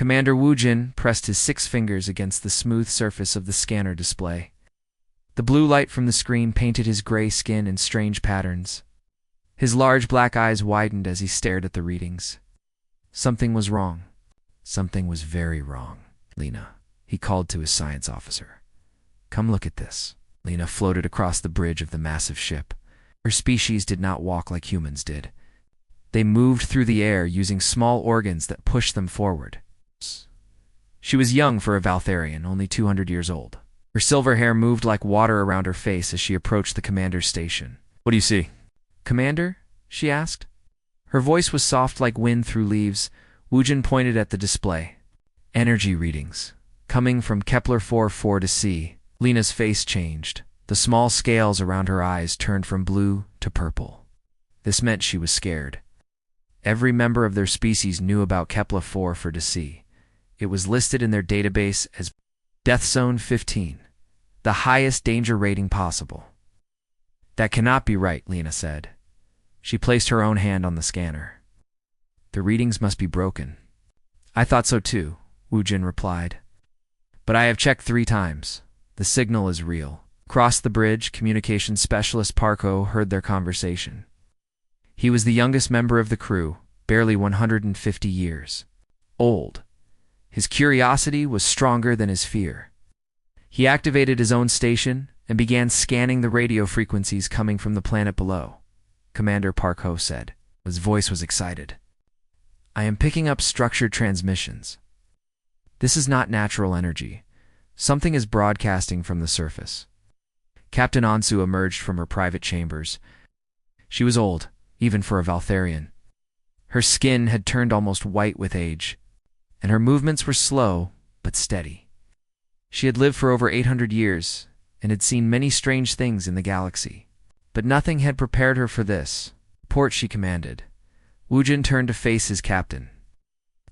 Commander Woojin pressed his 6 fingers against the smooth surface of the scanner display. The blue light from the screen painted his gray skin in strange patterns. His large black eyes widened as he stared at the readings. Something was wrong. Something was very wrong. Lena, he called to his science officer. Come look at this. Lena floated across the bridge of the massive ship. Her species did not walk like humans did. They moved through the air using small organs that pushed them forward. She was young for a Valtharian, only 200 years old. Her silver hair moved like water around her face as she approached the commander's station. What do you see? Commander? She asked. Her voice was soft like wind through leaves. Woojin pointed at the display. Energy readings. Coming from Kepler 4 to C. Lena's face changed. The small scales around her eyes turned from blue to purple. This meant she was scared. Every member of their species knew about Kepler 4 to C. It was listed in their database as Death Zone 15, the highest danger rating possible. That cannot be right, Lena said. She placed her own hand on the scanner. The readings must be broken. I thought so too, Woojin replied. But I have checked 3 times. The signal is real. Across the bridge, communications specialist Parko heard their conversation. He was the youngest member of the crew, barely 150 years old. His curiosity was stronger than his fear. He activated his own station and began scanning the radio frequencies coming from the planet below. Commander Parko said. His voice was excited. I am picking up structured transmissions. This is not natural energy. Something is broadcasting from the surface. Captain Ansu emerged from her private chambers. She was old, even for a Valtharian. Her skin had turned almost white with age, and her movements were slow but steady. She had lived for over 800 years and had seen many strange things in the galaxy. But nothing had prepared her for this. Report, she commanded. Woojin turned to face his captain.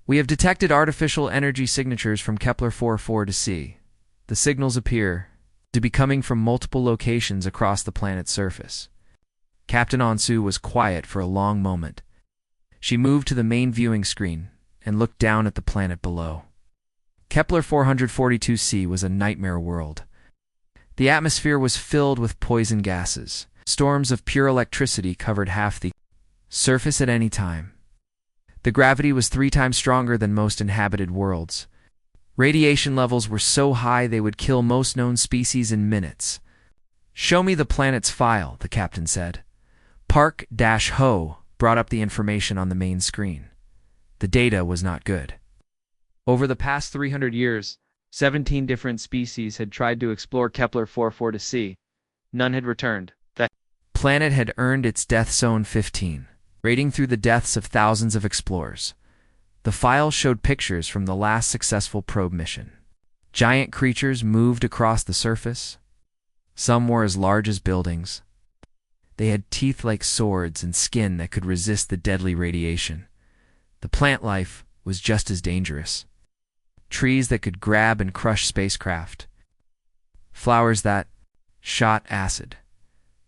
We have detected artificial energy signatures from Kepler 4 to C. The signals appear to be coming from multiple locations across the planet's surface. Captain Ansu was quiet for a long moment. She moved to the main viewing screen and looked down at the planet below. Kepler 442c was a nightmare world. The atmosphere was filled with poison gases. Storms of pure electricity covered half the surface at any time. The gravity was 3 times stronger than most inhabited worlds. Radiation levels were so high they would kill most known species in minutes. Show me the planet's file, the captain said. Park-Ho brought up the information on the main screen. The data was not good. Over the past 300 years, 17 different species had tried to explore Kepler 4 to C. None had returned. The planet had earned its Death Zone 15, raiding through the deaths of thousands of explorers. The file showed pictures from the last successful probe mission. Giant creatures moved across the surface. Some were as large as buildings. They had teeth like swords and skin that could resist the deadly radiation. The plant life was just as dangerous. Trees that could grab and crush spacecraft. Flowers that shot acid.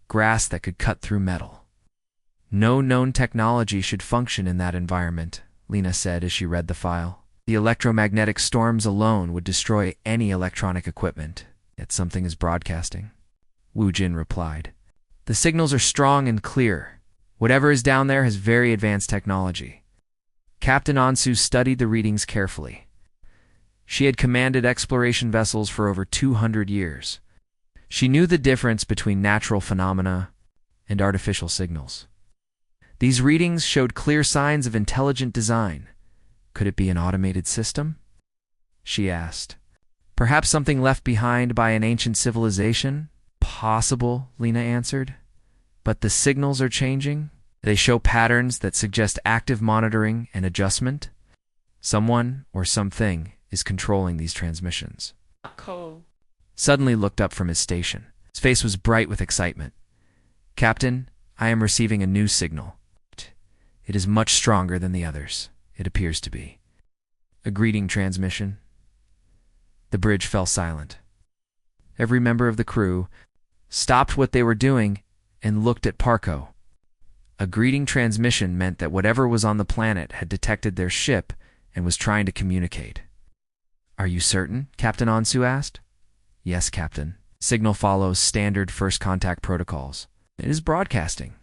Grass that could cut through metal. No known technology should function in that environment, Lena said as she read the file. The electromagnetic storms alone would destroy any electronic equipment, yet something is broadcasting. Woojin replied. The signals are strong and clear. Whatever is down there has very advanced technology. Captain Ansu studied the readings carefully. She had commanded exploration vessels for over 200 years. She knew the difference between natural phenomena and artificial signals. These readings showed clear signs of intelligent design. Could it be an automated system? She asked. Perhaps something left behind by an ancient civilization? Possible, Lena answered. But the signals are changing. They show patterns that suggest active monitoring and adjustment. Someone or something is controlling these transmissions. Cool. Suddenly looked up from his station. His face was bright with excitement. Captain, I am receiving a new signal. It is much stronger than the others. It appears to be. A greeting transmission. The bridge fell silent. Every member of the crew stopped what they were doing and looked at Parko. A greeting transmission meant that whatever was on the planet had detected their ship and was trying to communicate. "Are you certain?" Captain Ansu asked. "Yes, Captain. Signal follows standard first contact protocols. It is broadcasting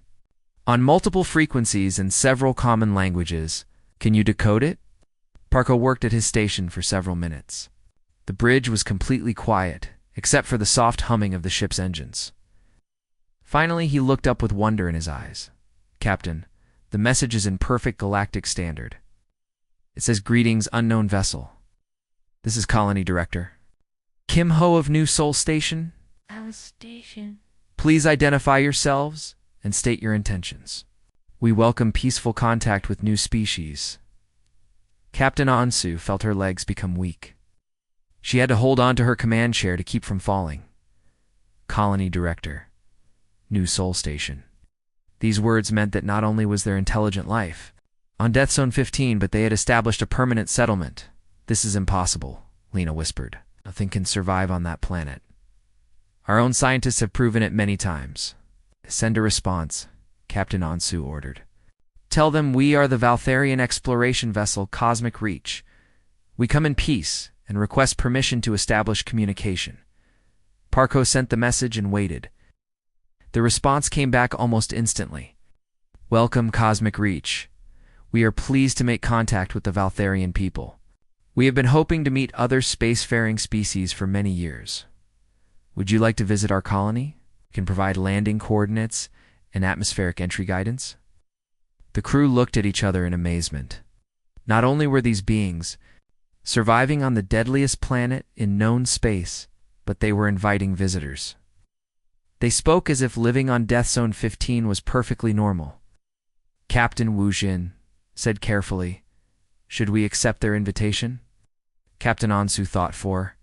on multiple frequencies and several common languages. Can you decode it?" Parko worked at his station for several minutes. The bridge was completely quiet, except for the soft humming of the ship's engines. Finally, he looked up with wonder in his eyes. "Captain, the message is in perfect galactic standard. It says, 'Greetings, unknown vessel. This is Colony Director Kim Ho of New Seoul Station. Our station. Please identify yourselves and state your intentions. We welcome peaceful contact with new species." Captain Ansu felt her legs become weak. She had to hold on to her command chair to keep from falling. Colony Director, New Seoul Station. These words meant that not only was there intelligent life on Death Zone 15, but they had established a permanent settlement. "This is impossible," Lena whispered. "Nothing can survive on that planet. Our own scientists have proven it many times." "Send a response," Captain Ansu ordered. "Tell them we are the Valtharian exploration vessel Cosmic Reach. We come in peace and request permission to establish communication." Parko sent the message and waited. The response came back almost instantly. "Welcome, Cosmic Reach. We are pleased to make contact with the Valtharian people. We have been hoping to meet other spacefaring species for many years. Would you like to visit our colony? We can provide landing coordinates and atmospheric entry guidance." The crew looked at each other in amazement. Not only were these beings surviving on the deadliest planet in known space, but they were inviting visitors. They spoke as if living on Death Zone 15 was perfectly normal. Captain Wu Jin said carefully, "Should we accept their invitation?" Captain Ansu thought for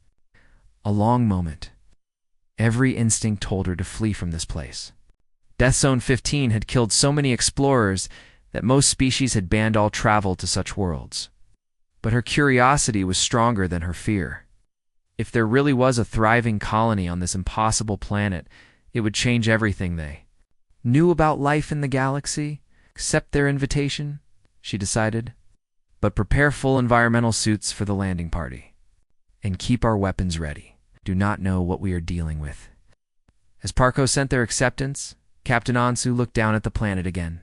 a long moment. Every instinct told her to flee from this place. Death Zone 15 had killed so many explorers that most species had banned all travel to such worlds. But her curiosity was stronger than her fear. If there really was a thriving colony on this impossible planet, it would change everything they knew about life in the galaxy. Accept their invitation, she decided, but prepare full environmental suits for the landing party. And keep our weapons ready. Do not know what we are dealing with. As Parko sent their acceptance, Captain Ansu looked down at the planet again.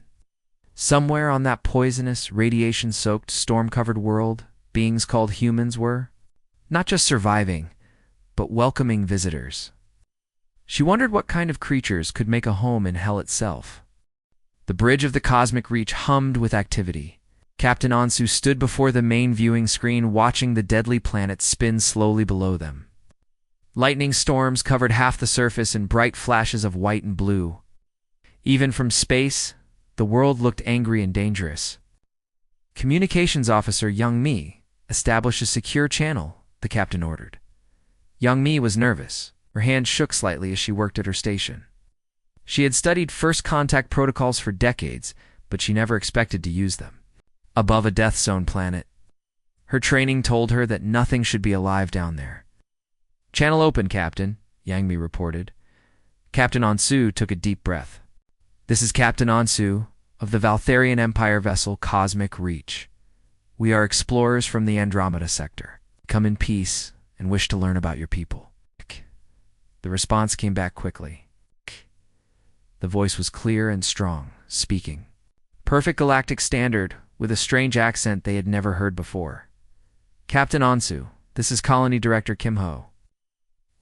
Somewhere on that poisonous, radiation-soaked, storm-covered world, beings called humans were not just surviving, but welcoming visitors. She wondered what kind of creatures could make a home in hell itself. The bridge of the Cosmic Reach hummed with activity. Captain Ansu stood before the main viewing screen, watching the deadly planet spin slowly below them. Lightning storms covered half the surface in bright flashes of white and blue. Even from space, the world looked angry and dangerous. "Communications Officer Young Mi, establish a secure channel," the captain ordered. Young Mi was nervous. Her hand shook slightly as she worked at her station. She had studied first contact protocols for decades, but she never expected to use them above a Death Zone planet. Her training told her that nothing should be alive down there. "Channel open, Captain," Yang Mi reported. Captain Ansu took a deep breath. "This is Captain Ansu of the Valtharian Empire vessel Cosmic Reach. We are explorers from the Andromeda sector. Come in peace and wish to learn about your people." The response came back quickly. The voice was clear and strong, speaking perfect galactic standard with a strange accent they had never heard before. "Captain Ansu, this is Colony Director Kim Ho.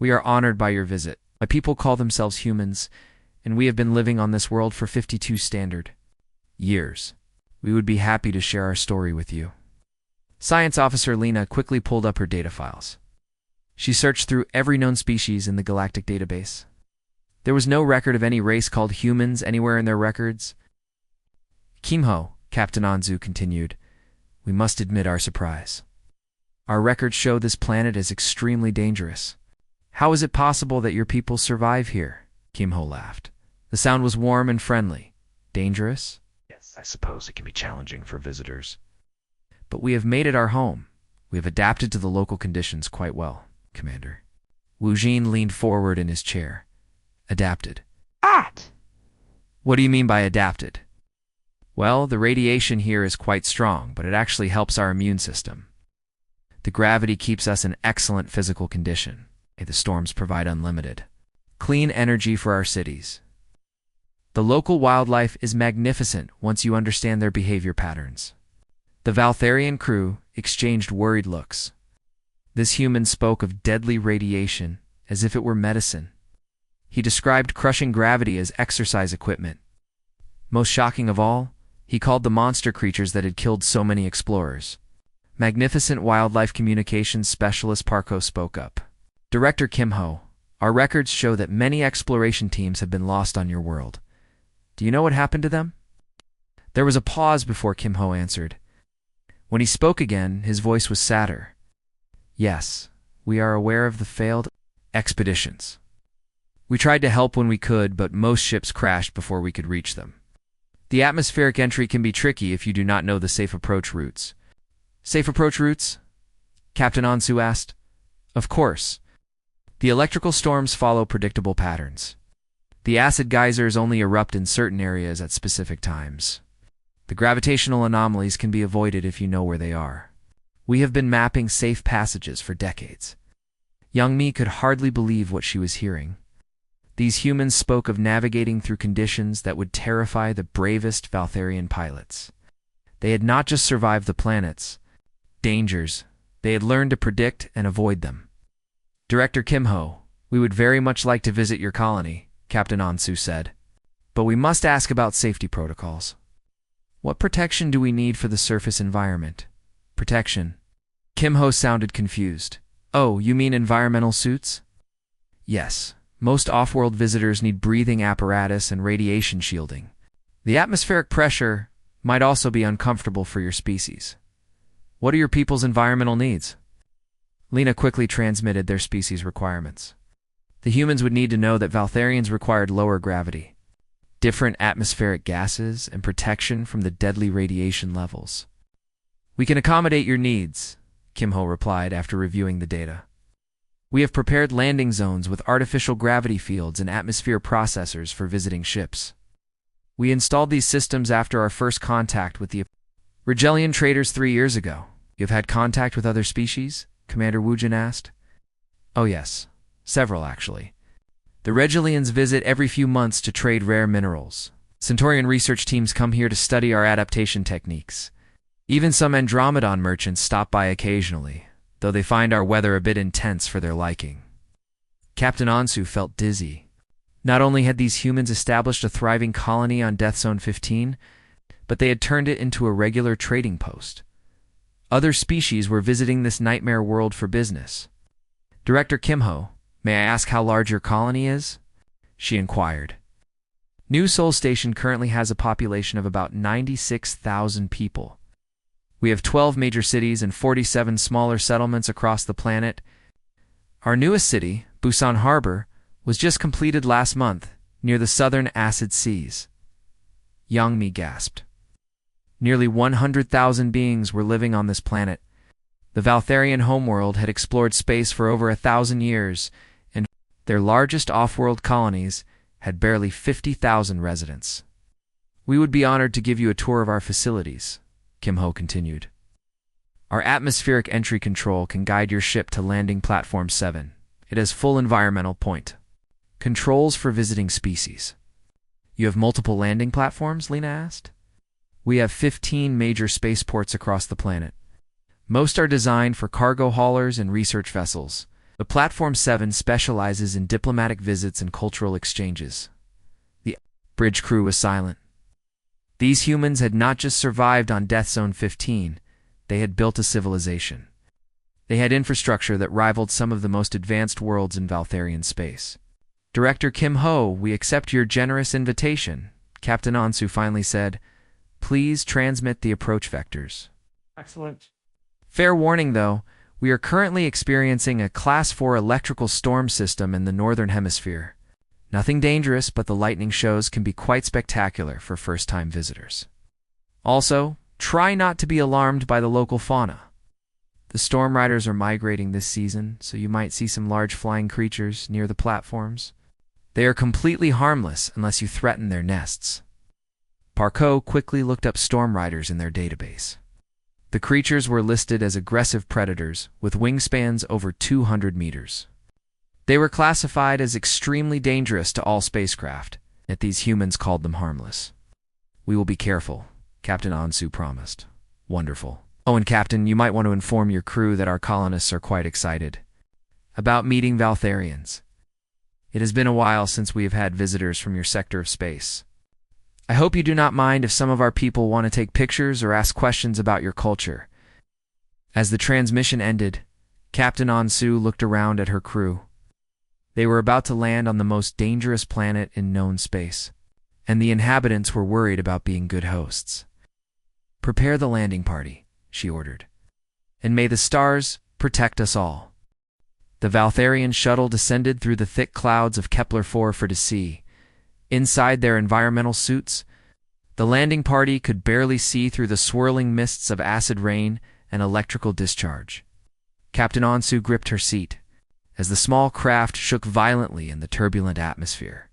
We are honored by your visit. My people call themselves humans, and we have been living on this world for 52 standard years. We would be happy to share our story with you." Science Officer Lena quickly pulled up her data files. She searched through every known species in the galactic database. There was no record of any race called humans anywhere in their records. "Kim Ho," Captain Anzu continued, "we must admit our surprise. Our records show this planet is extremely dangerous. How is it possible that your people survive here?" Kim Ho laughed. The sound was warm and friendly. "Dangerous? Yes, I suppose it can be challenging for visitors. But we have made it our home. We have adapted to the local conditions quite well, Commander." Wu Jin leaned forward in his chair. "Adapted? What do you mean by adapted?" Well, the radiation here is quite strong, but it actually helps our immune system. The gravity keeps us in excellent physical condition. The storms provide unlimited, clean energy for our cities. The local wildlife is magnificent once you understand their behavior patterns. The Valtharian crew exchanged worried looks. This human spoke of deadly radiation as if it were medicine. He described crushing gravity as exercise equipment. Most shocking of all, he called the monster creatures that had killed so many explorers. Magnificent wildlife communications specialist Parko spoke up. Director Kim Ho, our records show that many exploration teams have been lost on your world. Do you know what happened to them? There was a pause before Kim Ho answered. When he spoke again, his voice was sadder. Yes, we are aware of the failed expeditions. We tried to help when we could, but most ships crashed before we could reach them. The atmospheric entry can be tricky if you do not know the safe approach routes. Safe approach routes? Captain Ansu asked. Of course. The electrical storms follow predictable patterns. The acid geysers only erupt in certain areas at specific times. The gravitational anomalies can be avoided if you know where they are. We have been mapping safe passages for decades. Young Mi could hardly believe what she was hearing. These humans spoke of navigating through conditions that would terrify the bravest Valtharian pilots. They had not just survived the planet's dangers, they had learned to predict and avoid them. Director Kim Ho, we would very much like to visit your colony, Captain Ansu said. But we must ask about safety protocols. What protection do we need for the surface environment? Protection. Kim Ho sounded confused. Oh, you mean environmental suits? Yes. Most off-world visitors need breathing apparatus and radiation shielding. The atmospheric pressure might also be uncomfortable for your species. What are your people's environmental needs? Lena quickly transmitted their species' requirements. The humans would need to know that Valtharians required lower gravity, different atmospheric gases, and protection from the deadly radiation levels. We can accommodate your needs, Kim Ho replied after reviewing the data. We have prepared landing zones with artificial gravity fields and atmosphere processors for visiting ships. We installed these systems after our first contact with the Rigelian traders 3 years ago. You have had contact with other species? Commander Wujin asked. Oh yes, several actually. The Regilians visit every few months to trade rare minerals. Centaurian research teams come here to study our adaptation techniques. Even some Andromedon merchants stop by occasionally, though they find our weather a bit intense for their liking. Captain Ansu felt dizzy. Not only had these humans established a thriving colony on Death Zone 15, but they had turned it into a regular trading post. Other species were visiting this nightmare world for business. Director Kim Ho, may I ask how large your colony is? She inquired. New Seoul Station currently has a population of about 96,000 people. We have 12 major cities and 47 smaller settlements across the planet. Our newest city, Busan Harbor, was just completed last month, near the southern acid seas. Yang Mi gasped. Nearly 100,000 beings were living on this planet. The Valtharian homeworld had explored space for over 1,000 years, and their largest off-world colonies had barely 50,000 residents. We would be honored to give you a tour of our facilities, Kim Ho continued. Our atmospheric entry control can guide your ship to landing platform 7. It has full environmental point. Controls for visiting species. You have multiple landing platforms? Lena asked. We have 15 major spaceports across the planet. Most are designed for cargo haulers and research vessels. The Platform 7 specializes in diplomatic visits and cultural exchanges. The bridge crew was silent. These humans had not just survived on Death Zone 15, they had built a civilization. They had infrastructure that rivaled some of the most advanced worlds in Valtharian space. Director Kim Ho, we accept your generous invitation, Captain Ansu finally said. Please transmit the approach vectors. Excellent. Fair warning, though, we are currently experiencing a Class 4 electrical storm system in the northern hemisphere. Nothing dangerous, but the lightning shows can be quite spectacular for first-time visitors. Also, try not to be alarmed by the local fauna. The storm riders are migrating this season, so you might see some large flying creatures near the platforms. They are completely harmless unless you threaten their nests. Parco quickly looked up storm riders in their database. The creatures were listed as aggressive predators with wingspans over 200 meters. They were classified as extremely dangerous to all spacecraft, yet these humans called them harmless. "We will be careful," Captain Ansu promised. "Wonderful. Oh, and Captain, you might want to inform your crew that our colonists are quite excited about meeting Valtharians. It has been a while since we have had visitors from your sector of space. I hope you do not mind if some of our people want to take pictures or ask questions about your culture." As the transmission ended, Captain Ansu looked around at her crew. They were about to land on the most dangerous planet in known space, and the inhabitants were worried about being good hosts. "Prepare the landing party," she ordered, "and may the stars protect us all." The Valtharian shuttle descended through the thick clouds of Kepler-4 for to see. Inside their environmental suits, the landing party could barely see through the swirling mists of acid rain and electrical discharge. Captain Ansu gripped her seat as the small craft shook violently in the turbulent atmosphere.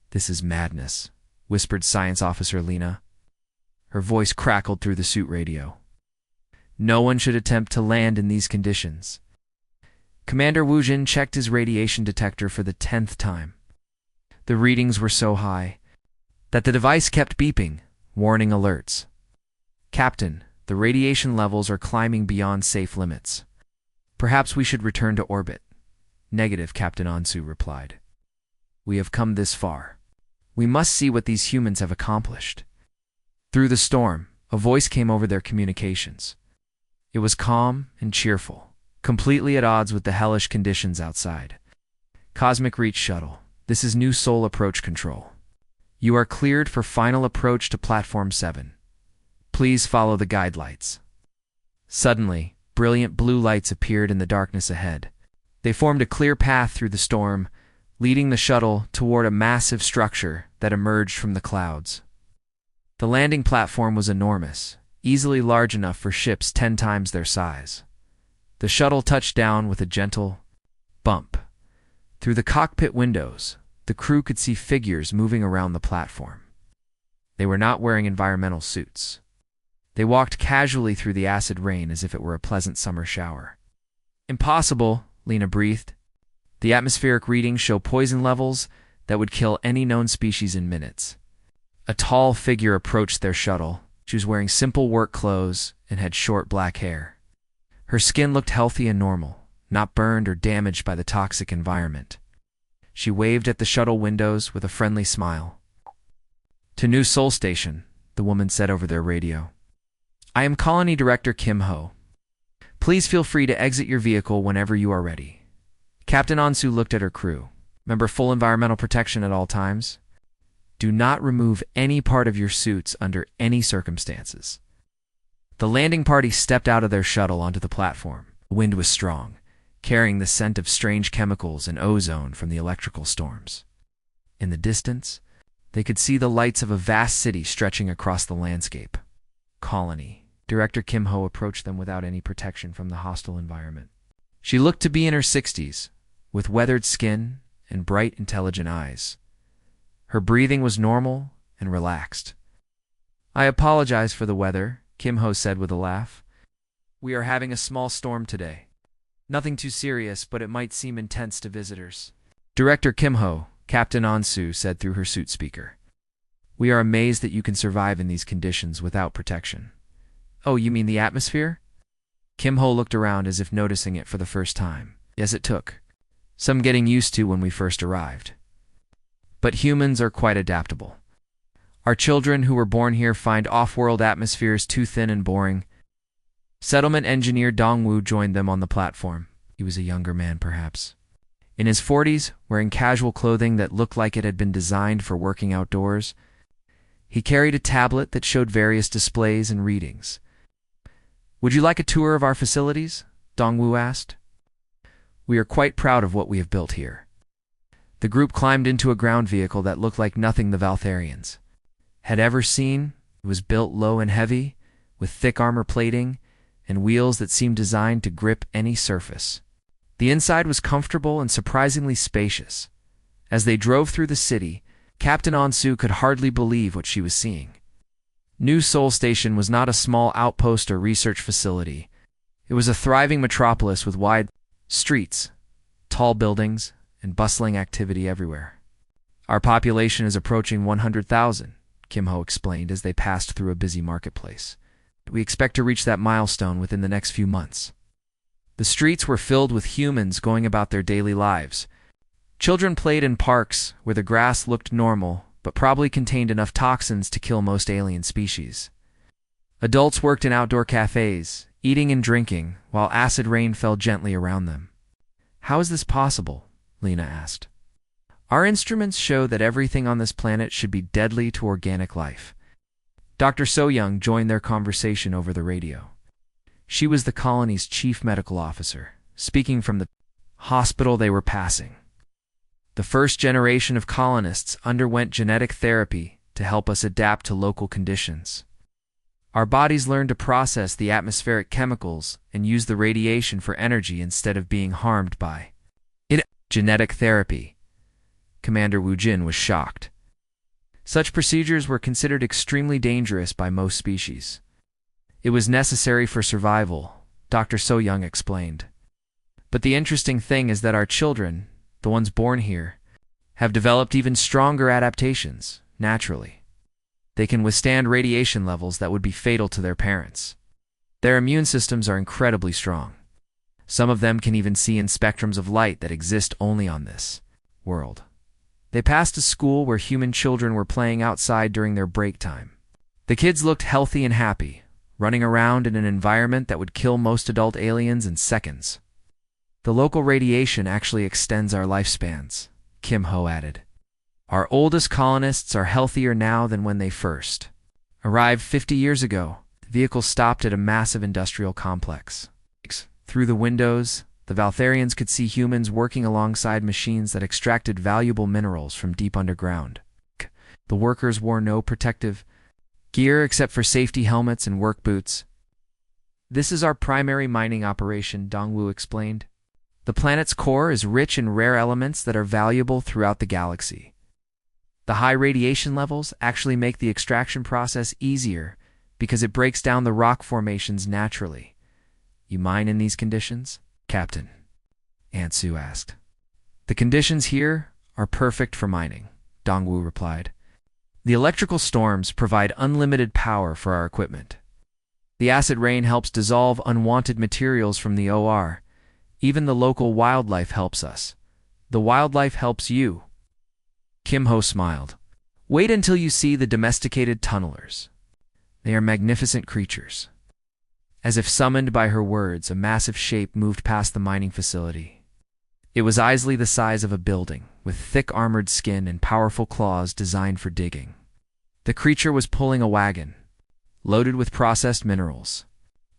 "This is madness," whispered Science Officer Lena. Her voice crackled through the suit radio. "No one should attempt to land in these conditions." Commander Wujin checked his radiation detector for the 10th time. The readings were so high that the device kept beeping, warning alerts. "Captain, the radiation levels are climbing beyond safe limits. Perhaps we should return to orbit." "Negative," Captain Ansu replied. "We have come this far. We must see what these humans have accomplished." Through the storm, a voice came over their communications. It was calm and cheerful, completely at odds with the hellish conditions outside. "Cosmic Reach Shuttle, this is New Sol Approach Control. You are cleared for final approach to Platform 7. Please follow the guide lights." Suddenly, brilliant blue lights appeared in the darkness ahead. They formed a clear path through the storm, leading the shuttle toward a massive structure that emerged from the clouds. The landing platform was enormous, easily large enough for ships 10 times their size. The shuttle touched down with a gentle bump. Through the cockpit windows, the crew could see figures moving around the platform. They were not wearing environmental suits. They walked casually through the acid rain as if it were a pleasant summer shower. "Impossible," Lena breathed. "The atmospheric readings show poison levels that would kill any known species in minutes." A tall figure approached their shuttle. She was wearing simple work clothes and had short black hair. Her skin looked healthy and normal, not burned or damaged by the toxic environment. She waved at the shuttle windows with a friendly smile. "To New Sol Station," the woman said over their radio. "I am Colony Director Kim Ho. Please feel free to exit your vehicle whenever you are ready." Captain Ansu looked at her crew. "Remember full environmental protection at all times. Do not remove any part of your suits under any circumstances." The landing party stepped out of their shuttle onto the platform. The wind was strong, carrying the scent of strange chemicals and ozone from the electrical storms. In the distance, they could see the lights of a vast city stretching across the landscape. Colony. Director Kim Ho approached them without any protection from the hostile environment. She looked to be in her 60s, with weathered skin and bright, intelligent eyes. Her breathing was normal and relaxed. "I apologize for the weather," Kim Ho said with a laugh. "We are having a small storm today. Nothing too serious, but it might seem intense to visitors." "Director Kim Ho," Captain Ansu said through her suit speaker. "We are amazed that you can survive in these conditions without protection." "Oh, you mean the atmosphere?" Kim Ho looked around as if noticing it for the first time. "Yes, it took some getting used to when we first arrived. But humans are quite adaptable. Our children who were born here find off-world atmospheres too thin and boring." Settlement engineer Dongwu joined them on the platform. He was a younger man, perhaps in his 40s, wearing casual clothing that looked like it had been designed for working outdoors. He carried a tablet that showed various displays and readings. "Would you like a tour of our facilities?" Dongwu asked. "We are quite proud of what we have built here." The group climbed into a ground vehicle that looked like nothing the Valtharians had ever seen. It was built low and heavy, with thick armor plating and wheels that seemed designed to grip any surface. The inside was comfortable and surprisingly spacious. As they drove through the city, Captain Ansu could hardly believe what she was seeing. New Sol Station was not a small outpost or research facility. It was a thriving metropolis with wide streets, tall buildings, and bustling activity everywhere. Our population is approaching 100,000, Kim Ho explained as they passed through a busy marketplace. We expect to reach that milestone within the next few months. The streets were filled with humans going about their daily lives. Children played in parks where the grass looked normal, but probably contained enough toxins to kill most alien species. Adults worked in outdoor cafes, eating and drinking, while acid rain fell gently around them. How is this possible? Lena asked. Our instruments show that everything on this planet should be deadly to organic life. Dr. So-young joined their conversation over the radio. She was the colony's chief medical officer, speaking from the hospital they were passing. The first generation of colonists underwent genetic therapy to help us adapt to local conditions. Our bodies learned to process the atmospheric chemicals and use the radiation for energy instead of being harmed by it. Genetic therapy. Commander Wu Jin was shocked. Such procedures were considered extremely dangerous by most species. It was necessary for survival, Dr. So-young explained. But the interesting thing is that our children, the ones born here, have developed even stronger adaptations, naturally. They can withstand radiation levels that would be fatal to their parents. Their immune systems are incredibly strong. Some of them can even see in spectrums of light that exist only on this world. They passed a school where human children were playing outside during their break time. The kids looked healthy and happy, running around in an environment that would kill most adult aliens in seconds. The local radiation actually extends our lifespans, Kim Ho added. Our oldest colonists are healthier now than when they first arrived 50 years ago. The vehicle stopped at a massive industrial complex. Through the windows, the Valtharians could see humans working alongside machines that extracted valuable minerals from deep underground. The workers wore no protective gear except for safety helmets and work boots. This is our primary mining operation, Dongwu explained. The planet's core is rich in rare elements that are valuable throughout the galaxy. The high radiation levels actually make the extraction process easier because it breaks down the rock formations naturally. You mine in these conditions, Captain? Ansu asked. The conditions here are perfect for mining, Dongwu replied. The electrical storms provide unlimited power for our equipment. The acid rain helps dissolve unwanted materials from the OR. Even the local wildlife helps us. The wildlife helps you. Kim Ho smiled. Wait until you see the domesticated tunnelers. They are magnificent creatures. As if summoned by her words, a massive shape moved past the mining facility. It was easily the size of a building, with thick armored skin and powerful claws designed for digging. The creature was pulling a wagon, loaded with processed minerals.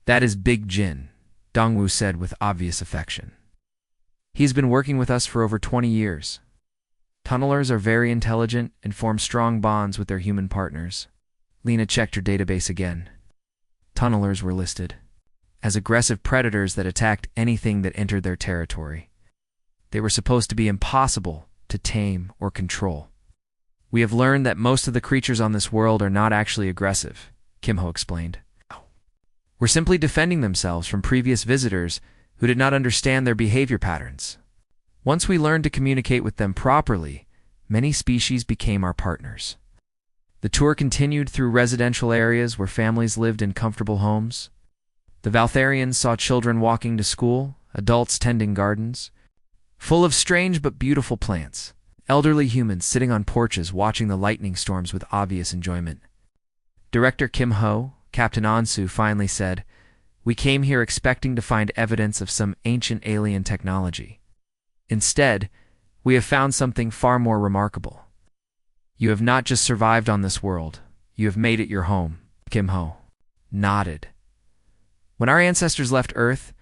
That is Big Jin, Dongwu said with obvious affection. He's been working with us for over 20 years. Tunnelers are very intelligent and form strong bonds with their human partners. Lena checked her database again. Tunnelers were listed as aggressive predators that attacked anything that entered their territory. They were supposed to be impossible to tame or control. We have learned that most of the creatures on this world are not actually aggressive, Kim Ho explained. We're simply defending themselves from previous visitors who did not understand their behavior patterns. Once we learned to communicate with them properly, many species became our partners. The tour continued through residential areas where families lived in comfortable homes. The Valtharians saw children walking to school, adults tending gardens, full of strange but beautiful plants, elderly humans sitting on porches watching the lightning storms with obvious enjoyment. Director Kim Ho, Captain Ansu, finally said, "We came here expecting to find evidence of some ancient alien technology. Instead, we have found something far more remarkable. You have not just survived on this world, you have made it your home." Kim Ho nodded. When our ancestors left Earth,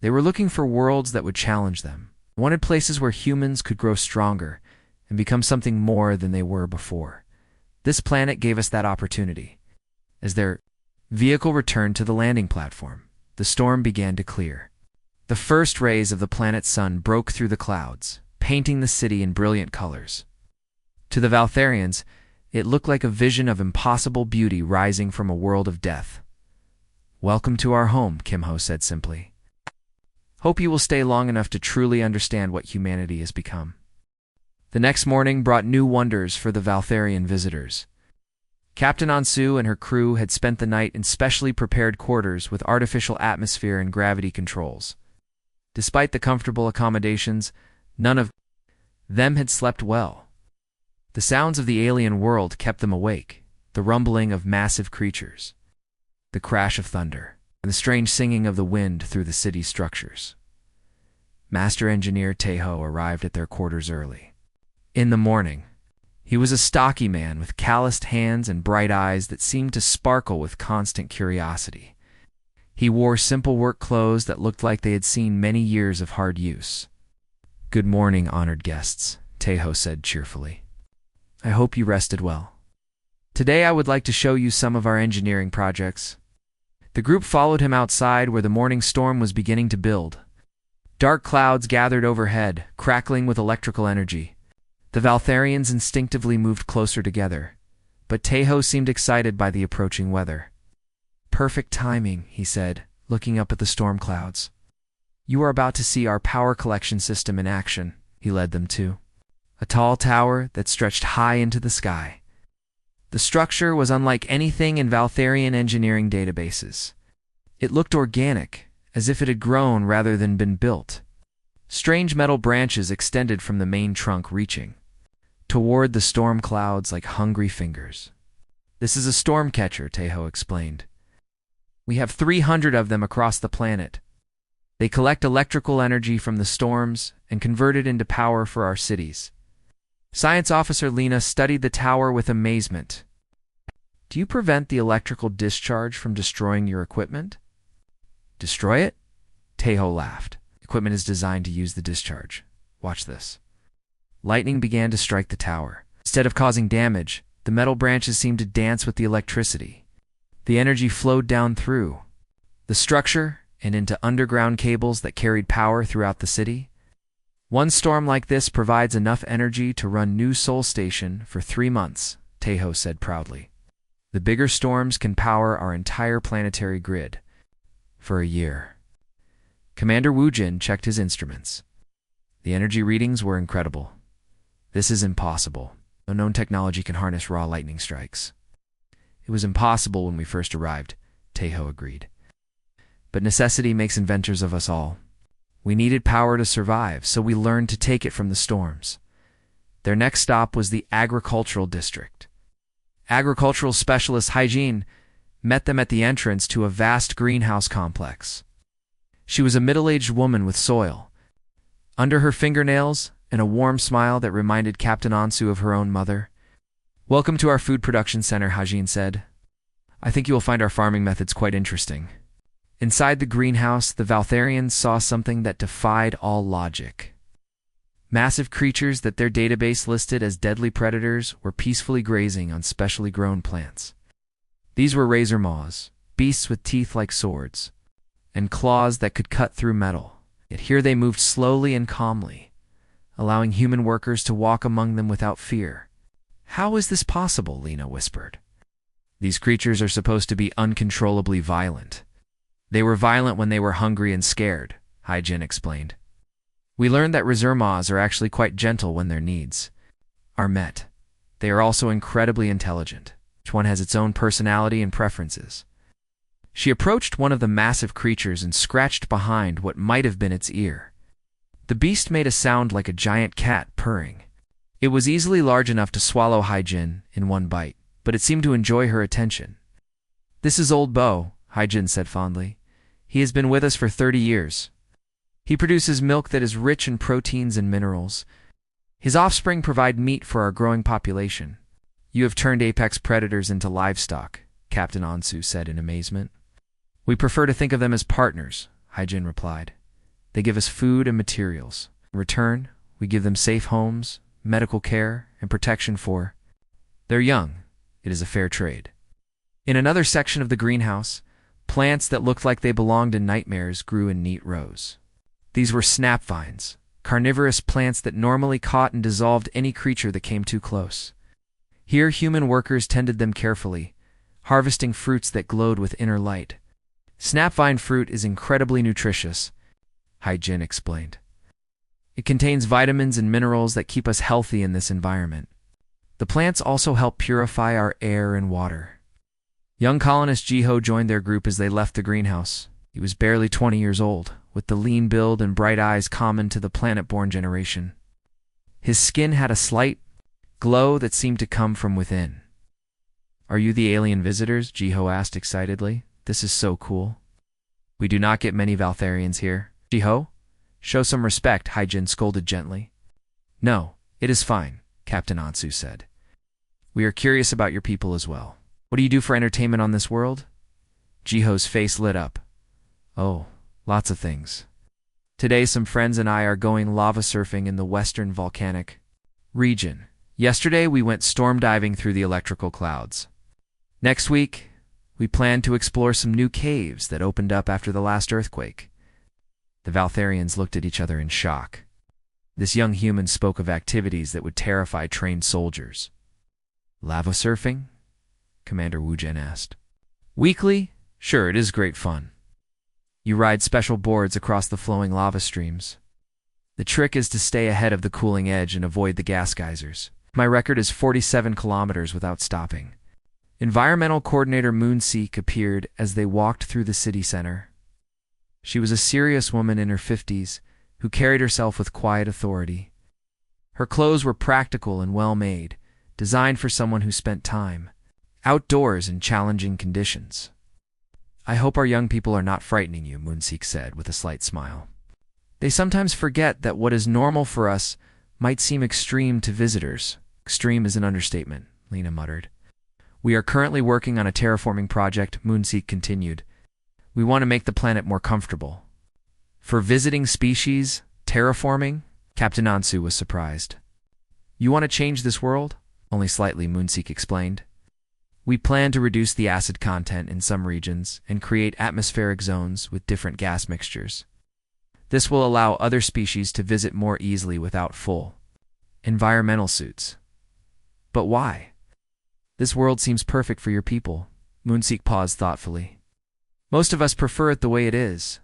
they were looking for worlds that would challenge them, wanted places where humans could grow stronger and become something more than they were before. This planet gave us that opportunity. As their vehicle returned to the landing platform, the storm began to clear. The first rays of the planet's sun broke through the clouds, painting the city in brilliant colors. To the Valtharians, It looked like a vision of impossible beauty rising from a world of death. "Welcome to our home," Kim-ho said simply. "Hope you will stay long enough to truly understand what humanity has become." The next morning brought new wonders for the Valtharian visitors. Captain Ansu and her crew had spent the night in specially prepared quarters with artificial atmosphere and gravity controls. Despite the comfortable accommodations, none of them had slept well. The sounds of the alien world kept them awake, the rumbling of massive creatures, the crash of thunder, and the strange singing of the wind through the city's structures. Master Engineer Taeho arrived at their quarters early. In the morning, he was a stocky man with calloused hands and bright eyes that seemed to sparkle with constant curiosity. He wore simple work clothes that looked like they had seen many years of hard use. "Good morning, honored guests," Taeho said cheerfully. "I hope you rested well. Today I would like to show you some of our engineering projects." The group followed him outside where the morning storm was beginning to build. Dark clouds gathered overhead, crackling with electrical energy. The Valtharians instinctively moved closer together, but Taeho seemed excited by the approaching weather. "Perfect timing," he said, looking up at the storm clouds. "You are about to see our power collection system in action," he led them to a tall tower that stretched high into the sky. The structure was unlike anything in Valtharian engineering databases. It looked organic, as if it had grown rather than been built. Strange metal branches extended from the main trunk, reaching toward the storm clouds like hungry fingers. "This is a storm catcher," Taeho explained. "We have 300 of them across the planet. They collect electrical energy from the storms and convert it into power for our cities." Science Officer Lena studied the tower with amazement. "Do you prevent the electrical discharge from destroying your equipment?" "Destroy it?" Taeho laughed. "Equipment is designed to use the discharge. Watch this." Lightning began to strike the tower. Instead of causing damage, the metal branches seemed to dance with the electricity. The energy flowed down through the structure and into underground cables that carried power throughout the city. "One storm like this provides enough energy to run New Seoul Station for 3 months, Taeho said proudly. "The bigger storms can power our entire planetary grid for a year." Commander Woojin checked his instruments. The energy readings were incredible. "This is impossible. No known technology can harness raw lightning strikes." "It was impossible when we first arrived," Taeho agreed. "But necessity makes inventors of us all. We needed power to survive, so we learned to take it from the storms." Their next stop was the agricultural district. Agricultural specialist Hygiene met them at the entrance to a vast greenhouse complex. She was a middle-aged woman with soil under her fingernails and a warm smile that reminded Captain Ansu of her own mother. "Welcome to our food production center," Hygiene said. "I think you will find our farming methods quite interesting." Inside the greenhouse, the Valtharians saw something that defied all logic. Massive creatures that their database listed as deadly predators were peacefully grazing on specially grown plants. These were razor maws, beasts with teeth like swords, and claws that could cut through metal. Yet here they moved slowly and calmly, allowing human workers to walk among them without fear. "How is this possible?" Lena whispered. "These creatures are supposed to be uncontrollably violent. They were violent when they were hungry and scared," Hyjin explained. "We learned that Rizurmas are actually quite gentle when their needs are met. They are also incredibly intelligent. Each one has its own personality and preferences." She approached one of the massive creatures and scratched behind what might have been its ear. The beast made a sound like a giant cat purring. It was easily large enough to swallow Hyjin in one bite, but it seemed to enjoy her attention. "This is Old Bo," Hyjin said fondly. "He has been with us for 30 years. He produces milk that is rich in proteins and minerals. His offspring provide meat for our growing population." "You have turned apex predators into livestock," Captain Ansu said in amazement. "We prefer to think of them as partners," Hyjin replied. "They give us food and materials. In return, we give them safe homes, medical care, and protection for their young. It is a fair trade." In another section of the greenhouse, plants that looked like they belonged in nightmares grew in neat rows. These were snap vines, carnivorous plants that normally caught and dissolved any creature that came too close. Here, human workers tended them carefully, harvesting fruits that glowed with inner light. Snapvine fruit is incredibly nutritious, Hai-Jin explained. It contains vitamins and minerals that keep us healthy in this environment. The plants also help purify our air and water. Young colonist Jiho joined their group as they left the greenhouse. He was barely 20 years old, with the lean build and bright eyes common to the planet-born generation. His skin had a slight glow that seemed to come from within. "Are you the alien visitors?" Jiho asked excitedly. "This is so cool. We do not get many Valtharians here." "Jiho, show some respect," Hai-Jin scolded gently. "No, it is fine," Captain Ansu said. "We are curious about your people as well. What do you do for entertainment on this world?" Jiho's face lit up. "Oh, lots of things. Today some friends and I are going lava surfing in the western volcanic region. Yesterday we went storm diving through the electrical clouds. Next week, we plan to explore some new caves that opened up after the last earthquake." The Valtharians looked at each other in shock. This young human spoke of activities that would terrify trained soldiers. "Lava surfing?" Commander Wu-Jen asked. "Weekly? Sure, it is great fun. You ride special boards across the flowing lava streams. The trick is to stay ahead of the cooling edge and avoid the gas geysers. My record is 47 kilometers without stopping." Environmental Coordinator Moonseek appeared as they walked through the city center. She was a serious woman in her 50s who carried herself with quiet authority. Her clothes were practical and well-made, designed for someone who spent time outdoors in challenging conditions. "I hope our young people are not frightening you," Moonseek said with a slight smile. "They sometimes forget that what is normal for us might seem extreme to visitors." "Extreme is an understatement," Lena muttered. "We are currently working on a terraforming project," Moonseek continued. "We want to make the planet more comfortable." "For visiting species, terraforming?" Captain Ansu was surprised. "You want to change this world?" "Only slightly," Moonseek explained. "We plan to reduce the acid content in some regions and create atmospheric zones with different gas mixtures. This will allow other species to visit more easily without full environmental suits." "But why? This world seems perfect for your people." Moonseek paused thoughtfully. "Most of us prefer it the way it is,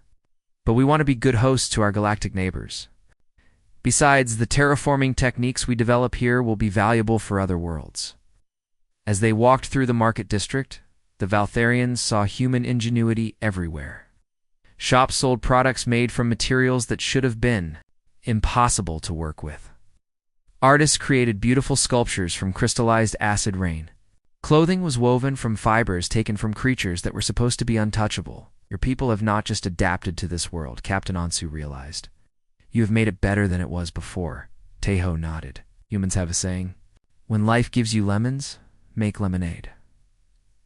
but we want to be good hosts to our galactic neighbors. Besides, the terraforming techniques we develop here will be valuable for other worlds." As they walked through the market district, the Valtharians saw human ingenuity everywhere. Shops sold products made from materials that should have been impossible to work with. Artists created beautiful sculptures from crystallized acid rain. Clothing was woven from fibers taken from creatures that were supposed to be untouchable. "Your people have not just adapted to this world," Captain Ansu realized. "You have made it better than it was before." Teho nodded. "Humans have a saying, when life gives you lemons, make lemonade.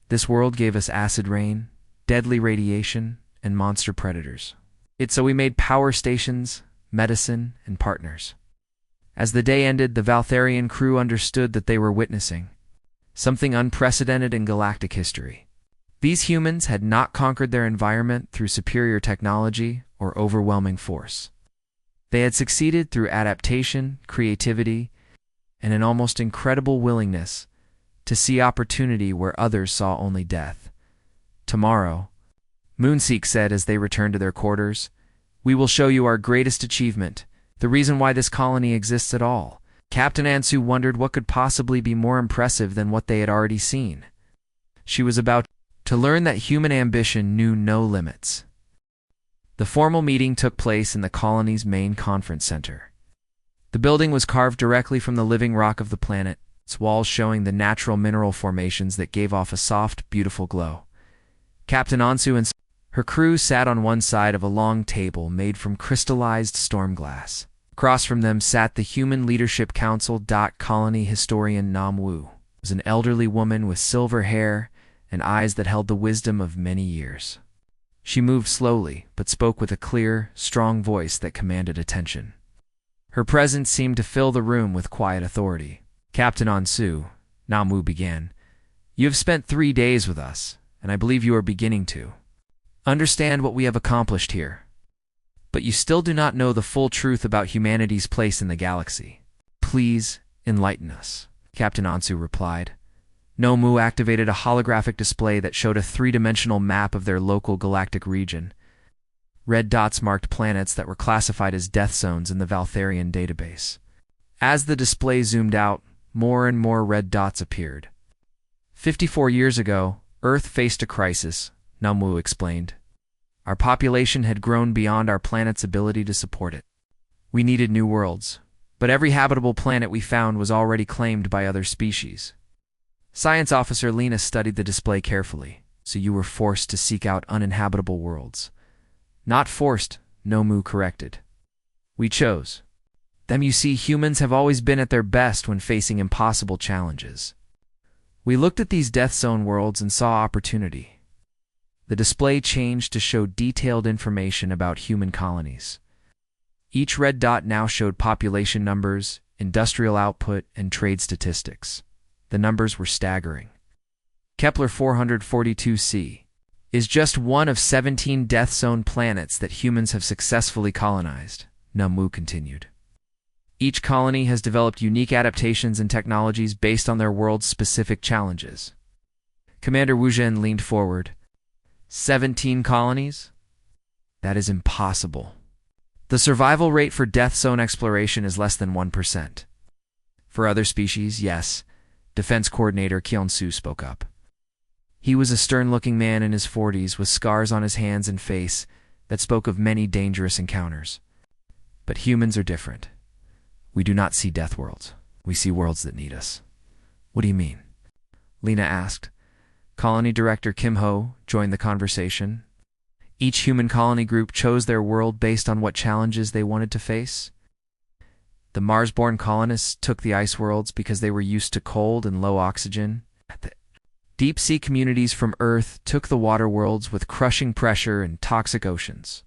This world gave us acid rain, deadly radiation, and monster predators. So we made power stations, medicine, and partners." As the day ended, the Valtharian crew understood that they were witnessing something unprecedented in galactic history. These humans had not conquered their environment through superior technology or overwhelming force. They had succeeded through adaptation, creativity, and an almost incredible willingness to see opportunity where others saw only death. "Tomorrow," Moonseek said as they returned to their quarters, "we will show you our greatest achievement, the reason why this colony exists at all." Captain Ansu wondered what could possibly be more impressive than what they had already seen. She was about to learn that human ambition knew no limits. The formal meeting took place in the colony's main conference center. The building was carved directly from the living rock of the planet, its walls showing the natural mineral formations that gave off a soft, beautiful glow. Captain Ansu and her crew sat on one side of a long table made from crystallized storm glass. Across from them sat the Human Leadership Council. Colony historian Nam Wu was an elderly woman with silver hair and eyes that held the wisdom of many years. She moved slowly, but spoke with a clear, strong voice that commanded attention. Her presence seemed to fill the room with quiet authority. "Captain Ansu," Nam Wu began, "you have spent 3 days with us, and I believe you are beginning to understand what we have accomplished here. But you still do not know the full truth about humanity's place in the galaxy. Please enlighten us." Captain Ansu replied. Nomu activated a holographic display that showed a three-dimensional map of their local galactic region. Red dots marked planets that were classified as death zones in the Valtharian database. As the display zoomed out, more and more red dots appeared. 54 years ago, Earth faced a crisis, Nomu explained. Our population had grown beyond our planet's ability to support it. We needed new worlds, but every habitable planet we found was already claimed by other species. Science officer Lena studied the display carefully, so you were forced to seek out uninhabitable worlds. Not forced, Nomu corrected. We chose. Them. You see, humans have always been at their best when facing impossible challenges. We looked at these death zone worlds and saw opportunity. The display changed to show detailed information about human colonies. Each red dot now showed population numbers, industrial output, and trade statistics. The numbers were staggering. Kepler 442c is just one of 17 death zone planets that humans have successfully colonized, Nomu continued. Each colony has developed unique adaptations and technologies based on their world's specific challenges. Commander Wu Zhen leaned forward. 17 colonies? That is impossible. The survival rate for death zone exploration is less than 1%. For other species, yes, Defense Coordinator Kyung-soo spoke up. He was a stern-looking man in his 40s with scars on his hands and face that spoke of many dangerous encounters. But humans are different. We do not see death worlds. We see worlds that need us. What do you mean? Lena asked. Colony Director Kim Ho joined the conversation. Each human colony group chose their world based on what challenges they wanted to face. The Mars-born colonists took the ice worlds because they were used to cold and low oxygen. The deep-sea communities from Earth took the water worlds with crushing pressure and toxic oceans.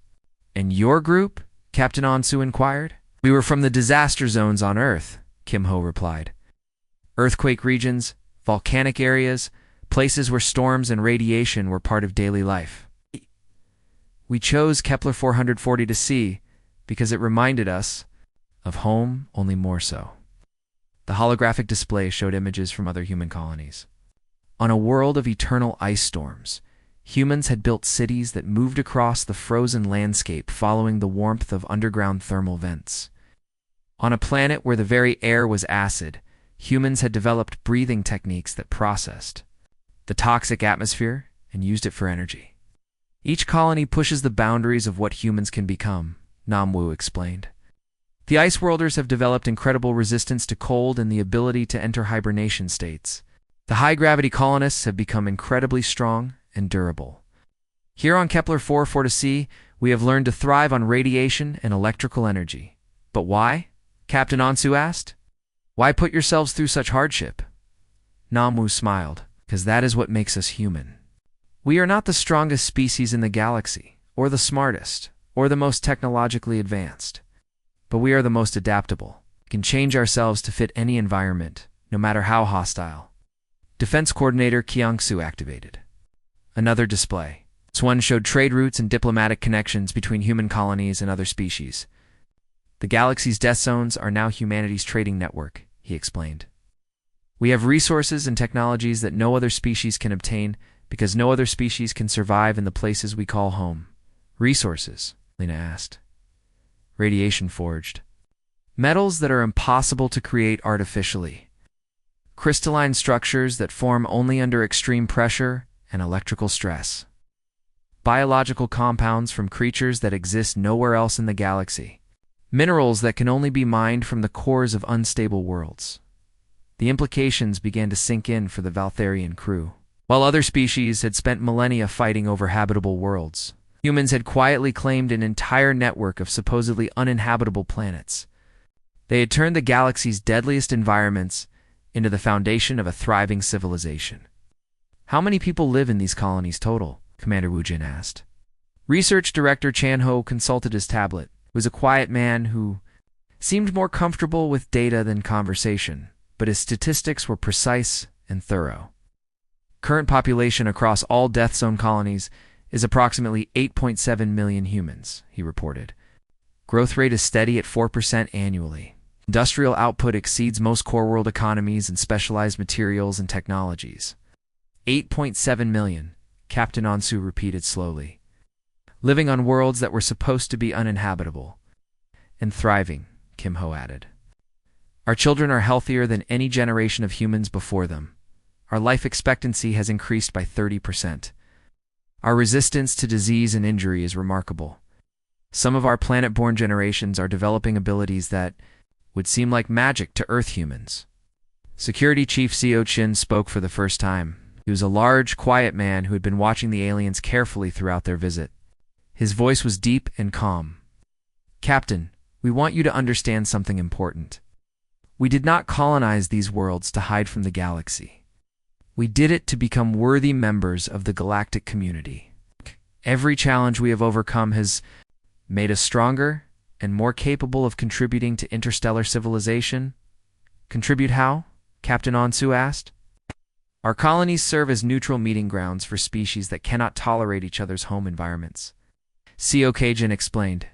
And your group? Captain Ansu inquired. We were from the disaster zones on Earth, Kim Ho replied. Earthquake regions, volcanic areas, places where storms and radiation were part of daily life. We chose Kepler 440c because it reminded us of home, only more so. The holographic display showed images from other human colonies. On a world of eternal ice storms, humans had built cities that moved across the frozen landscape following the warmth of underground thermal vents. On a planet where the very air was acid, humans had developed breathing techniques that processed the toxic atmosphere and used it for energy. Each colony pushes the boundaries of what humans can become, Namwu explained. The Ice Worlders have developed incredible resistance to cold and the ability to enter hibernation states. The high-gravity colonists have become incredibly strong and durable. Here on Kepler 440c, we have learned to thrive on radiation and electrical energy. But why? Captain Ansu asked. Why put yourselves through such hardship? Namwu smiled, because that is what makes us human. We are not the strongest species in the galaxy, or the smartest, or the most technologically advanced. But we are the most adaptable. We can change ourselves to fit any environment, no matter how hostile. Defense Coordinator Kyung-soo activated. Another display. This one showed trade routes and diplomatic connections between human colonies and other species. The galaxy's death zones are now humanity's trading network, he explained. We have resources and technologies that no other species can obtain because no other species can survive in the places we call home. Resources? Lena asked. Radiation forged. Metals that are impossible to create artificially. Crystalline structures that form only under extreme pressure and electrical stress. Biological compounds from creatures that exist nowhere else in the galaxy. Minerals that can only be mined from the cores of unstable worlds. The implications began to sink in for the Valtharian crew. While other species had spent millennia fighting over habitable worlds, humans had quietly claimed an entire network of supposedly uninhabitable planets. They had turned the galaxy's deadliest environments into the foundation of a thriving civilization. How many people live in these colonies total? Commander Wu Jin asked. Research Director Chan Ho consulted his tablet. He was a quiet man who seemed more comfortable with data than conversation, but his statistics were precise and thorough. Current population across all death zone colonies is approximately 8.7 million humans, he reported. Growth rate is steady at 4% annually. Industrial output exceeds most core world economies in specialized materials and technologies. 8.7 million, Captain Ansu repeated slowly. Living on worlds that were supposed to be uninhabitable. And thriving, Kim Ho added. Our children are healthier than any generation of humans before them. Our life expectancy has increased by 30%. Our resistance to disease and injury is remarkable. Some of our planet-born generations are developing abilities that would seem like magic to Earth humans. Security Chief Seo Chin spoke for the first time. He was a large, quiet man who had been watching the aliens carefully throughout their visit. His voice was deep and calm. Captain, we want you to understand something important. We did not colonize these worlds to hide from the galaxy. We did it to become worthy members of the galactic community. Every challenge we have overcome has made us stronger and more capable of contributing to interstellar civilization. Contribute how? Captain Ansu asked. Our colonies serve as neutral meeting grounds for species that cannot tolerate each other's home environments. Seo Kajin explained.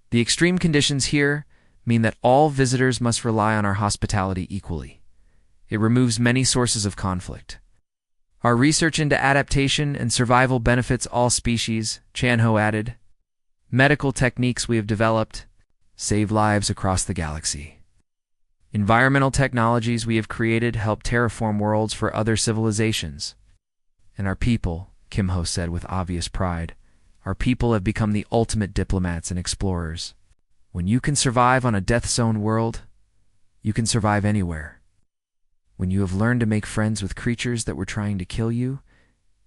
The extreme conditions here mean that all visitors must rely on our hospitality equally. It removes many sources of conflict. Our research into adaptation and survival benefits all species, Chan Ho added. Medical techniques we have developed save lives across the galaxy. Environmental technologies we have created help terraform worlds for other civilizations. And our people, Kim Ho said with obvious pride, our people have become the ultimate diplomats and explorers. When you can survive on a death-zone world, you can survive anywhere. When you have learned to make friends with creatures that were trying to kill you,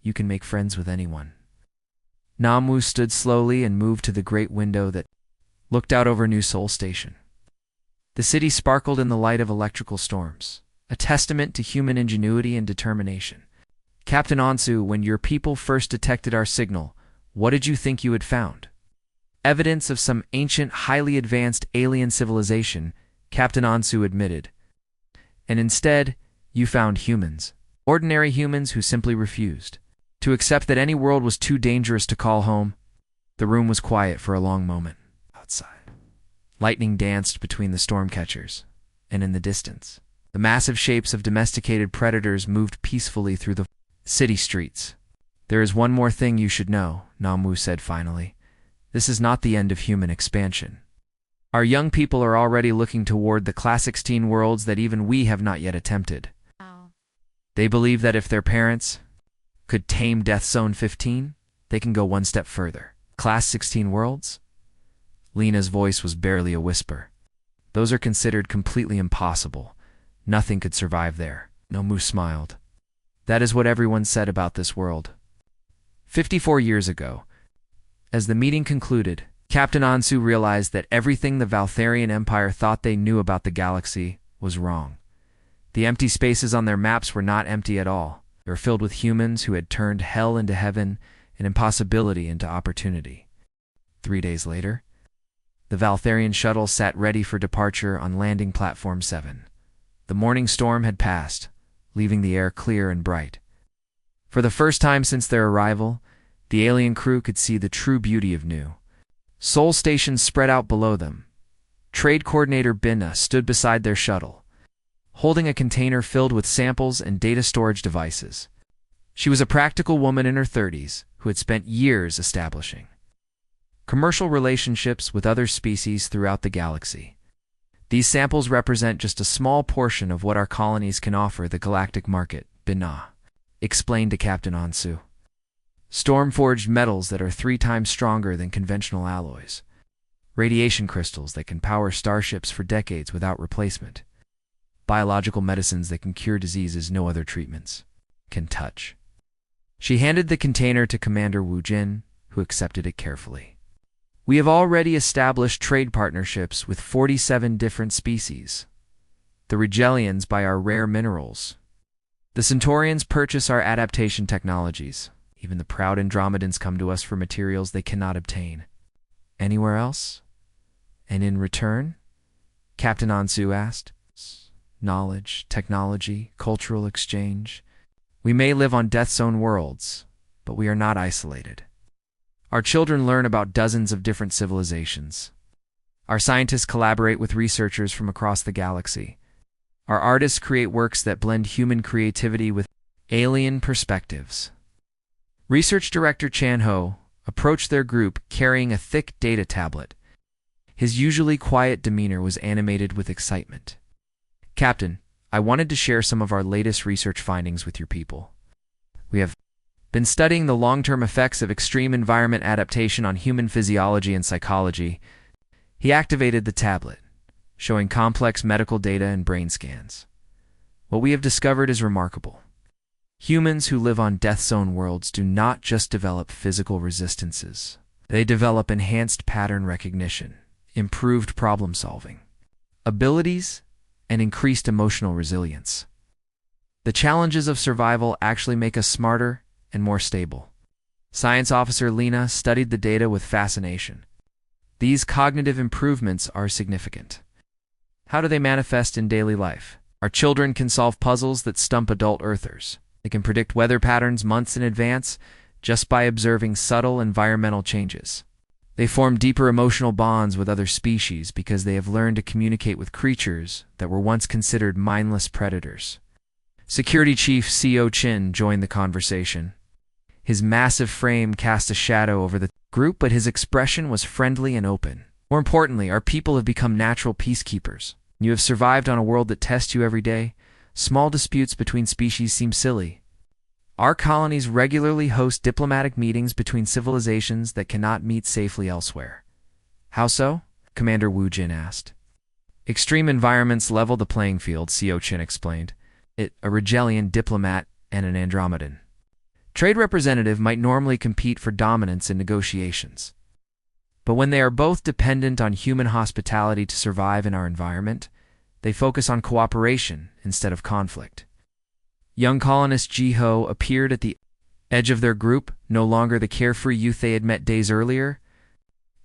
you can make friends with anyone. Namu stood slowly and moved to the great window that looked out over New Seoul Station. The city sparkled in the light of electrical storms, a testament to human ingenuity and determination. Captain Ansu, when your people first detected our signal, what did you think you had found? Evidence of some ancient, highly advanced alien civilization, Captain Ansu admitted. And instead, you found humans. Ordinary humans who simply refused to accept that any world was too dangerous to call home. The room was quiet for a long moment. Outside, lightning danced between the storm catchers, and in the distance, the massive shapes of domesticated predators moved peacefully through the city streets. There is one more thing you should know, Namu said finally. This is not the end of human expansion. Our young people are already looking toward the Class 16 worlds that even we have not yet attempted. Wow. They believe that if their parents could tame Death Zone 15, they can go one step further. Class 16 worlds? Lena's voice was barely a whisper. Those are considered completely impossible. Nothing could survive there. Namu smiled. That is what everyone said about this world. 54 years ago, as the meeting concluded, Captain Ansu realized that everything the Valtharian Empire thought they knew about the galaxy was wrong. The empty spaces on their maps were not empty at all. They were filled with humans who had turned hell into heaven and impossibility into opportunity. 3 days later, the Valtharian shuttle sat ready for departure on landing platform 7. The morning storm had passed, leaving the air clear and bright. For the first time since their arrival, the alien crew could see the true beauty of New Seoul Station spread out below them. Trade Coordinator Binna stood beside their shuttle, holding a container filled with samples and data storage devices. She was a practical woman in her 30s who had spent years establishing commercial relationships with other species throughout the galaxy. These samples represent just a small portion of what our colonies can offer the galactic market, Binna explained to Captain Ansu. Storm-forged metals that are 3 times stronger than conventional alloys. Radiation crystals that can power starships for decades without replacement. Biological medicines that can cure diseases no other treatments can touch. She handed the container to Commander Wu Jin, who accepted it carefully. We have already established trade partnerships with 47 different species. The Rigelians buy our rare minerals. The Centaurians purchase our adaptation technologies. Even the proud Andromedans come to us for materials they cannot obtain anywhere else. And in return? Captain Ansu asked. Knowledge, technology, cultural exchange. We may live on Death Zone worlds, but we are not isolated. Our children learn about dozens of different civilizations. Our scientists collaborate with researchers from across the galaxy. Our artists create works that blend human creativity with alien perspectives. Research director Chan Ho approached their group carrying a thick data tablet. His usually quiet demeanor was animated with excitement. "Captain, I wanted to share some of our latest research findings with your people. We have been studying the long-term effects of extreme environment adaptation on human physiology and psychology." He activated the tablet, showing complex medical data and brain scans. "What we have discovered is remarkable. Humans who live on death zone worlds do not just develop physical resistances. They develop enhanced pattern recognition, improved problem solving abilities, and increased emotional resilience. The challenges of survival actually make us smarter and more stable." Science officer Lena studied the data with fascination. "These cognitive improvements are significant. How do they manifest in daily life? Our children can solve puzzles that stump adult Earthers. They can predict weather patterns months in advance just by observing subtle environmental changes. They form deeper emotional bonds with other species because they have learned to communicate with creatures that were once considered mindless predators." Security Chief Co Chin joined the conversation. His massive frame cast a shadow over the group, but his expression was friendly and open. "More importantly, our people have become natural peacekeepers. You have survived on a world that tests you every day. Small disputes between species seem silly. Our colonies regularly host diplomatic meetings between civilizations that cannot meet safely elsewhere." "How so?" Commander Wu Jin asked. "Extreme environments level the playing field," Co Chin explained. A Rigelian diplomat and an Andromedan trade representative might normally compete for dominance in negotiations. But when they are both dependent on human hospitality to survive in our environment, they focus on cooperation instead of conflict." Young colonist Ji Ho appeared at the edge of their group, no longer the carefree youth they had met days earlier.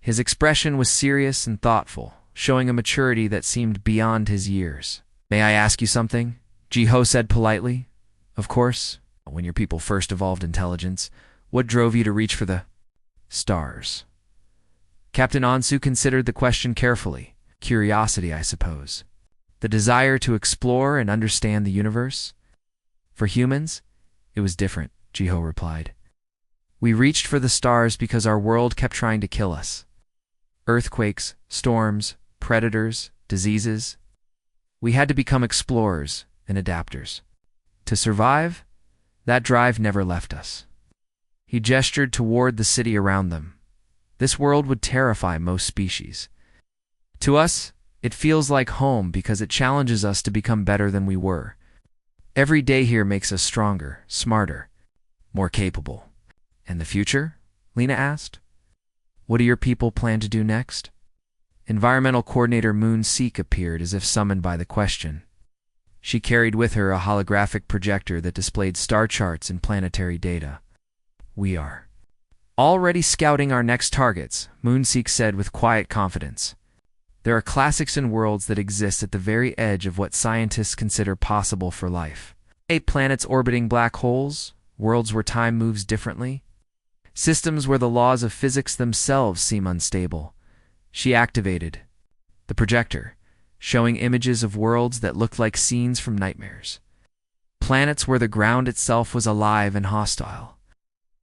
His expression was serious and thoughtful, showing a maturity that seemed beyond his years. "May I ask you something?" Ji Ho said politely. "Of course. When your people first evolved intelligence, what drove you to reach for the stars?" Captain Ansu considered the question carefully. "Curiosity, I suppose. The desire to explore and understand the universe." "For humans, it was different," Ji Ho replied. "We reached for the stars because our world kept trying to kill us. Earthquakes, storms, predators, diseases. We had to become explorers and adapters. To survive, that drive never left us." He gestured toward the city around them. "This world would terrify most species. To us, it feels like home because it challenges us to become better than we were. Every day here makes us stronger, smarter, more capable." "And the future?" Lena asked. "What do your people plan to do next?" Environmental Coordinator Moon Seek appeared as if summoned by the question. She carried with her a holographic projector that displayed star charts and planetary data. "We are already scouting our next targets," Moonseek said with quiet confidence. "There are classics and worlds that exist at the very edge of what scientists consider possible for life. Planets orbiting black holes, worlds where time moves differently, systems where the laws of physics themselves seem unstable." She activated the projector, showing images of worlds that looked like scenes from nightmares. Planets where the ground itself was alive and hostile.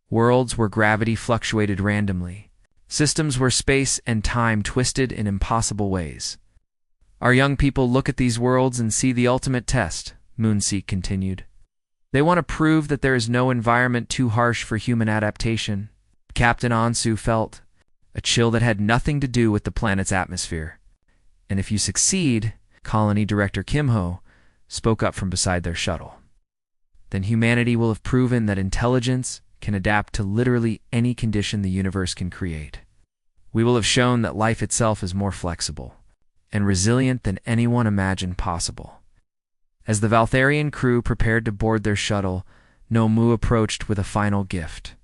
Worlds where gravity fluctuated randomly. Systems where space and time twisted in impossible ways. "Our young people look at these worlds and see the ultimate test," Moonseek continued. "They want to prove that there is no environment too harsh for human adaptation." Captain Ansu felt a chill that had nothing to do with the planet's atmosphere. "And if you succeed," Colony Director Kim Ho spoke up from beside their shuttle, "then humanity will have proven that intelligence can adapt to literally any condition the universe can create. We will have shown that life itself is more flexible and resilient than anyone imagined possible." As the Valtharian crew prepared to board their shuttle, Nomu approached with a final gift.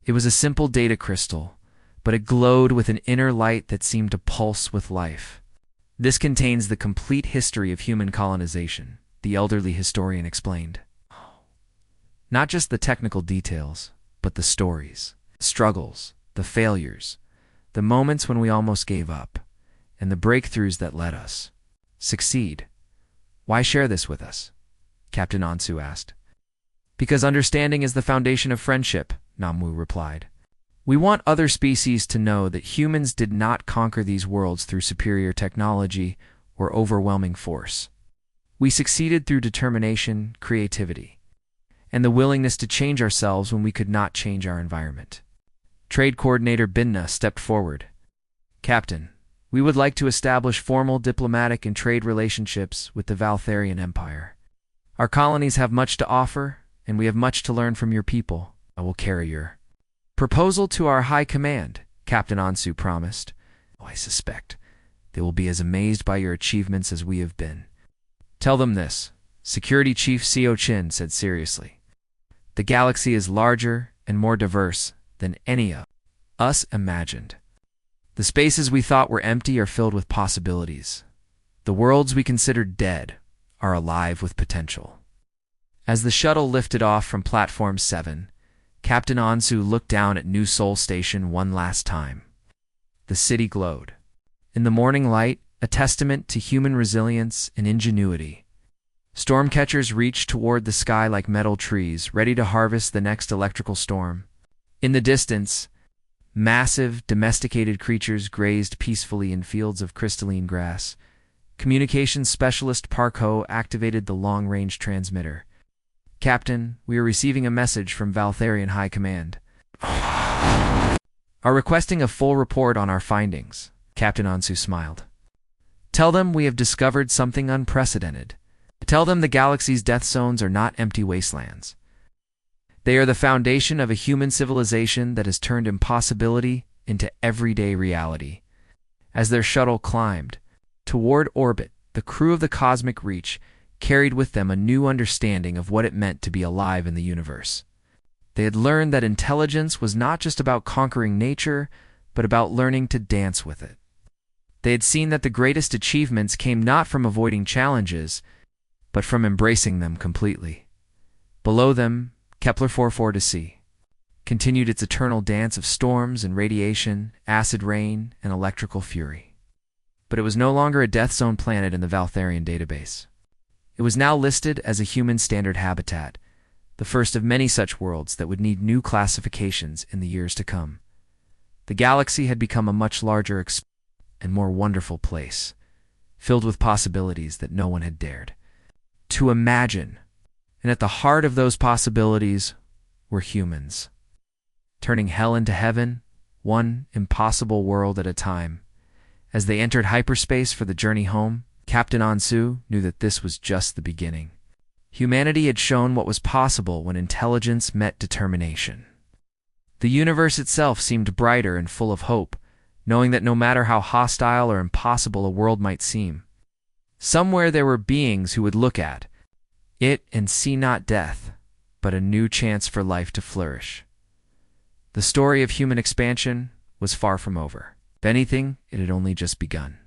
It was a simple data crystal, but it glowed with an inner light that seemed to pulse with life. "This contains the complete history of human colonization," the elderly historian explained. "Not just the technical details, but the stories, the struggles, the failures, the moments when we almost gave up. and the breakthroughs that let us succeed. Why share this with us? Captain Ansu asked. Because understanding is the foundation of friendship, Namwu replied. We want other species to know that humans did not conquer these worlds through superior technology or overwhelming force. We succeeded through determination, creativity, and the willingness to change ourselves when we could not change our environment. Trade Coordinator Binna stepped forward. Captain, we would like to establish formal diplomatic and trade relationships with the Valtharian Empire. Our colonies have much to offer, and we have much to learn from your people. I will carry your proposal to our high command, Captain Ansu promised. I suspect they will be as amazed by your achievements as we have been. Tell them this, Security Chief Seo Chin said seriously. The galaxy is larger and more diverse than any of us imagined. The spaces we thought were empty are filled with possibilities. The worlds we considered dead are alive with potential. As the shuttle lifted off from Platform 7, Captain Ansu looked down at New Seoul Station one last time. The city glowed. In the morning light, a testament to human resilience and ingenuity. Storm catchers reached toward the sky like metal trees, ready to harvest the next electrical storm. In the distance, massive, domesticated creatures grazed peacefully in fields of crystalline grass. Communications specialist Park Ho activated the long-range transmitter. Captain, we are receiving a message from Valtharian High Command. Are requesting a full report on our findings. Captain Ansu smiled. Tell them we have discovered something unprecedented. Tell them the galaxy's death zones are not empty wastelands. They are the foundation of a human civilization that has turned impossibility into everyday reality. As their shuttle climbed toward orbit, the crew of the Cosmic Reach carried with them a new understanding of what it meant to be alive in the universe. They had learned that intelligence was not just about conquering nature, but about learning to dance with it. They had seen that the greatest achievements came not from avoiding challenges, but from embracing them completely. Below them, Kepler 44-C continued its eternal dance of storms and radiation, acid rain, and electrical fury. But it was no longer a death zone planet in the Valtharian database. It was now listed as a human standard habitat, the first of many such worlds that would need new classifications in the years to come. The galaxy had become a much larger and more wonderful place, filled with possibilities that no one had dared to imagine. And at the heart of those possibilities were humans, turning hell into heaven, one impossible world at a time. As they entered hyperspace for the journey home, Captain Ansu knew that this was just the beginning. Humanity had shown what was possible when intelligence met determination. The universe itself seemed brighter and full of hope, knowing that no matter how hostile or impossible a world might seem, somewhere there were beings who would look at it and see not death, but a new chance for life to flourish. The story of human expansion was far from over. If anything, it had only just begun.